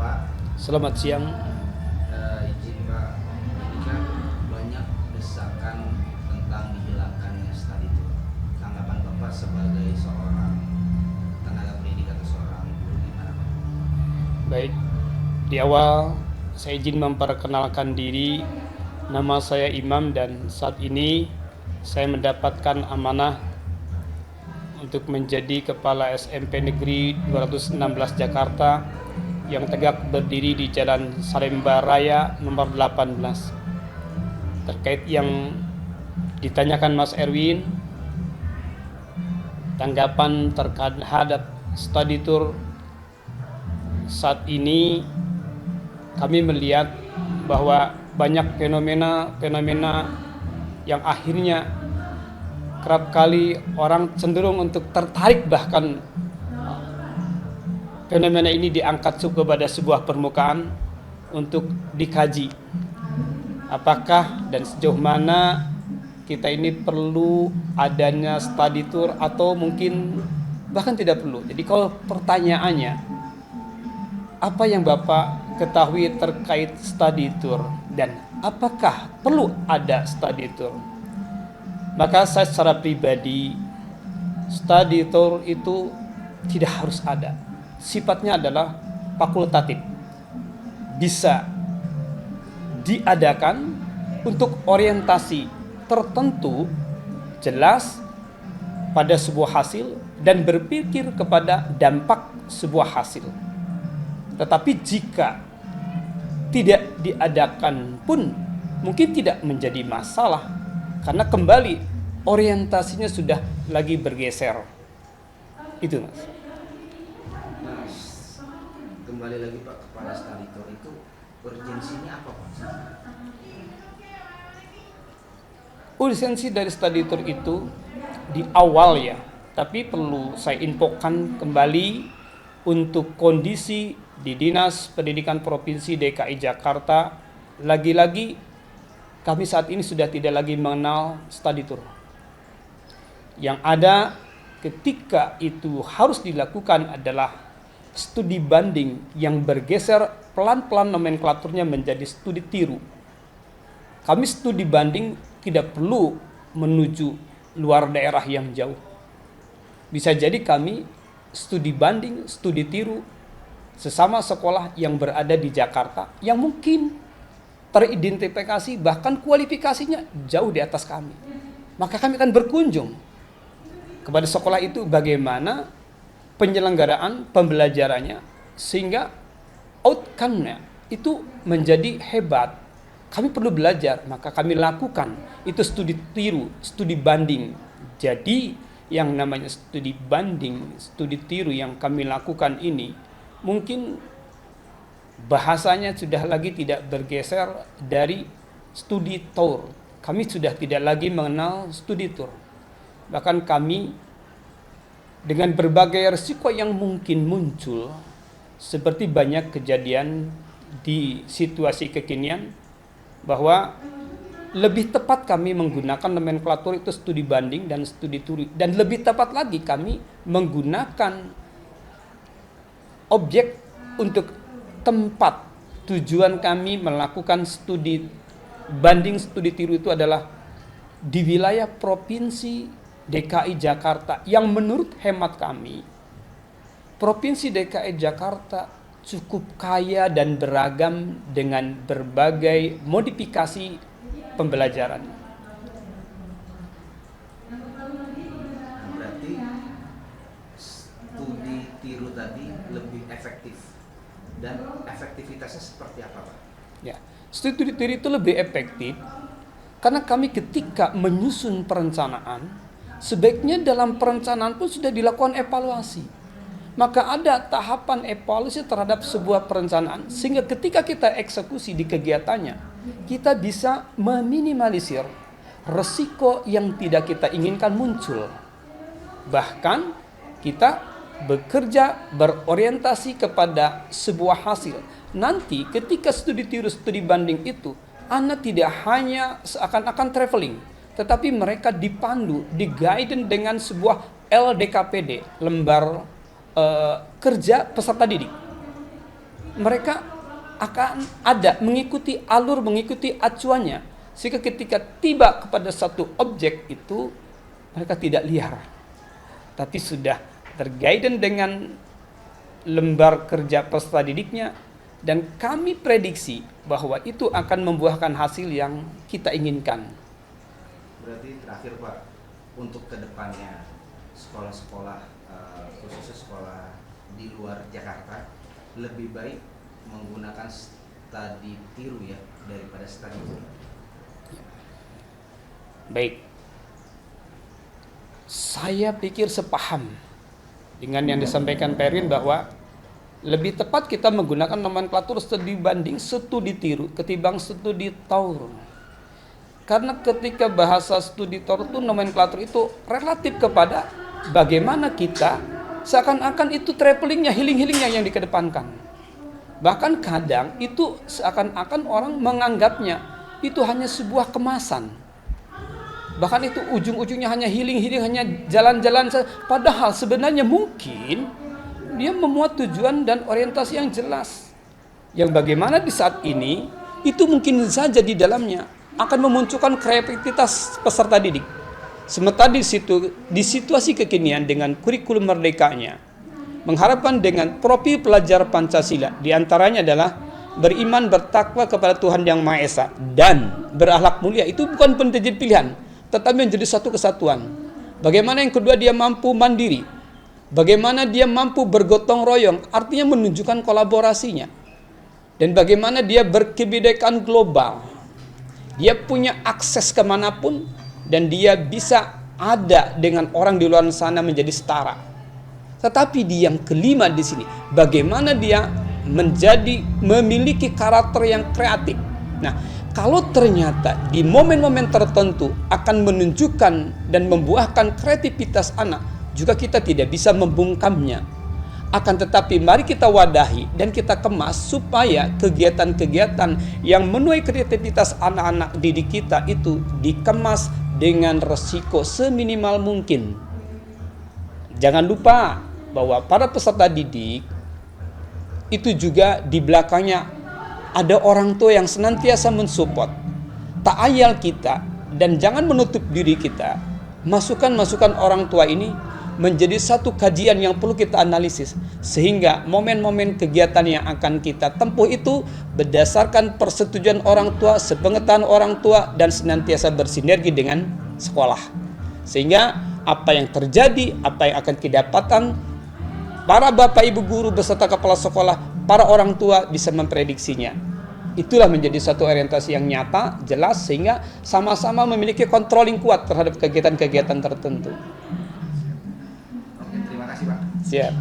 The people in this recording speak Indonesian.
Pak. Selamat siang. Izin Pak, ini kan banyak desakan tentang dihilangkannya studi tour. Tanggapan Bapak sebagai seorang tenaga pendidik atau seorang guru gimana Pak? Baik, di awal saya izin memperkenalkan diri. Nama saya Imam dan saat ini saya mendapatkan amanah untuk menjadi Kepala SMP Negeri 216 Jakarta yang tegak berdiri di Jalan Salemba Raya nomor 18. Terkait yang ditanyakan Mas Erwin, tanggapan terhadap study tour saat ini, kami melihat bahwa banyak fenomena yang akhirnya kerap kali orang cenderung untuk tertarik, bahkan fenomena ini diangkat kepada sebuah permukaan untuk dikaji. Apakah dan sejauh mana kita ini perlu adanya study tour atau mungkin bahkan tidak perlu. Jadi kalau pertanyaannya, apa yang Bapak ketahui terkait study tour dan apakah perlu ada study tour? Maka saya secara pribadi, study tour itu tidak harus ada. Sifatnya adalah fakultatif. Bisa diadakan untuk orientasi tertentu, jelas pada sebuah hasil dan berpikir kepada dampak sebuah hasil. Tetapi jika tidak diadakan pun mungkin tidak menjadi masalah, karena kembali orientasinya sudah lagi bergeser. Itu Mas. Nah, kembali lagi Pak kepada studi tour itu urgensinya apa Pak? Urgensi dari study tour itu di awal ya, tapi perlu saya infokan kembali untuk kondisi di Dinas Pendidikan Provinsi DKI Jakarta. Lagi-lagi kami saat ini sudah tidak lagi mengenal study tour. Yang ada ketika itu harus dilakukan adalah studi banding yang bergeser pelan-pelan nomenklaturnya menjadi studi tiru. Kami studi banding tidak perlu menuju luar daerah yang jauh. Bisa jadi kami studi banding, studi tiru sesama sekolah yang berada di Jakarta yang mungkin teridentifikasi bahkan kualifikasinya jauh di atas kami. Maka kami akan berkunjung kepada sekolah itu bagaimana penyelenggaraan pembelajarannya sehingga outcome-nya itu menjadi hebat. Kami perlu belajar, maka kami lakukan itu studi tiru, studi banding. Jadi yang namanya studi banding, studi tiru yang kami lakukan ini mungkin bahasanya sudah lagi tidak bergeser dari studi tour. Kami sudah tidak lagi mengenal studi tour. Bahkan kami dengan berbagai risiko yang mungkin muncul, seperti banyak kejadian di situasi kekinian, bahwa lebih tepat kami menggunakan nomenklatur itu studi banding dan studi turi, dan lebih tepat lagi kami menggunakan objek untuk tempat tujuan kami melakukan studi banding studi tiru itu adalah di wilayah provinsi DKI Jakarta yang menurut hemat kami provinsi DKI Jakarta cukup kaya dan beragam dengan berbagai modifikasi pembelajaran. Berarti studi tiru tadi lebih efektif, dan efektivitasnya seperti apa Pak? Ya, studi tiru itu lebih efektif karena kami ketika menyusun perencanaan, sebaiknya dalam perencanaan pun sudah dilakukan evaluasi. Maka ada tahapan evaluasi terhadap sebuah perencanaan sehingga ketika kita eksekusi di kegiatannya, kita bisa meminimalisir resiko yang tidak kita inginkan muncul. Bahkan kita bekerja berorientasi kepada sebuah hasil. Nanti ketika studi tiru, studi banding itu, Anda tidak hanya seakan-akan traveling, tetapi mereka dipandu, diguiden dengan sebuah LDKPD, lembar kerja peserta didik. mereka akan ada mengikuti alur, mengikuti acuannya, sehingga ketika tiba kepada satu objek itu mereka tidak liar, tapi sudah terguidance dengan lembar kerja peserta didiknya, dan kami prediksi bahwa itu akan membuahkan hasil yang kita inginkan. Berarti terakhir Pak, untuk kedepannya sekolah-sekolah khususnya sekolah di luar Jakarta lebih baik menggunakan studi tiru ya daripada studi tour. Baik, saya pikir sepaham dengan yang disampaikan Pak Erwin bahwa lebih tepat kita menggunakan nomenklatur studi banding studi tiru ketimbang studi tour. Karena ketika bahasa studi tour itu nomenklatur itu relatif kepada bagaimana kita seakan-akan itu travelingnya, healing-healingnya yang dikedepankan. Bahkan kadang itu seakan-akan orang menganggapnya itu hanya sebuah kemasan. Bahkan itu ujung-ujungnya hanya healing-healing, hanya jalan-jalan saja. Padahal sebenarnya mungkin dia memuat tujuan dan orientasi yang jelas. Yang bagaimana di saat ini itu mungkin saja di dalamnya akan memunculkan kreativitas peserta didik. Sementara di situasi kekinian dengan kurikulum merdekanya, mengharapkan dengan profil pelajar Pancasila, diantaranya adalah beriman, bertakwa kepada Tuhan Yang Maha Esa, dan berakhlak mulia. Itu bukan menjadi pilihan, tetapi menjadi satu kesatuan. Bagaimana yang kedua, dia mampu mandiri. Bagaimana dia mampu bergotong royong, artinya menunjukkan kolaborasinya. Dan bagaimana dia berkebinekaan global. Dia punya akses kemanapun, dan dia bisa ada dengan orang di luar sana menjadi setara. Tetapi di yang kelima di sini, bagaimana dia memiliki karakter yang kreatif. Nah, kalau ternyata di momen-momen tertentu akan menunjukkan dan membuahkan kreativitas anak, juga kita tidak bisa membungkamnya. Akan tetapi mari kita wadahi dan kita kemas supaya kegiatan-kegiatan yang menuai kreativitas anak-anak didik kita itu dikemas dengan resiko seminimal mungkin. Jangan lupa bahwa para peserta didik itu juga di belakangnya ada orang tua yang senantiasa mensupport. Tak ayal kita dan jangan menutup diri kita. Masukan-masukan orang tua ini menjadi satu kajian yang perlu kita analisis, sehingga momen-momen kegiatan yang akan kita tempuh itu berdasarkan persetujuan orang tua, sepengetahuan orang tua, dan senantiasa bersinergi dengan sekolah, sehingga apa yang terjadi, apa yang akan didapatkan para bapak ibu guru beserta kepala sekolah, para orang tua bisa memprediksinya. Itulah menjadi satu orientasi yang nyata, jelas, sehingga sama-sama memiliki controlling kuat terhadap kegiatan-kegiatan tertentu. Oke, terima kasih Pak. Siap.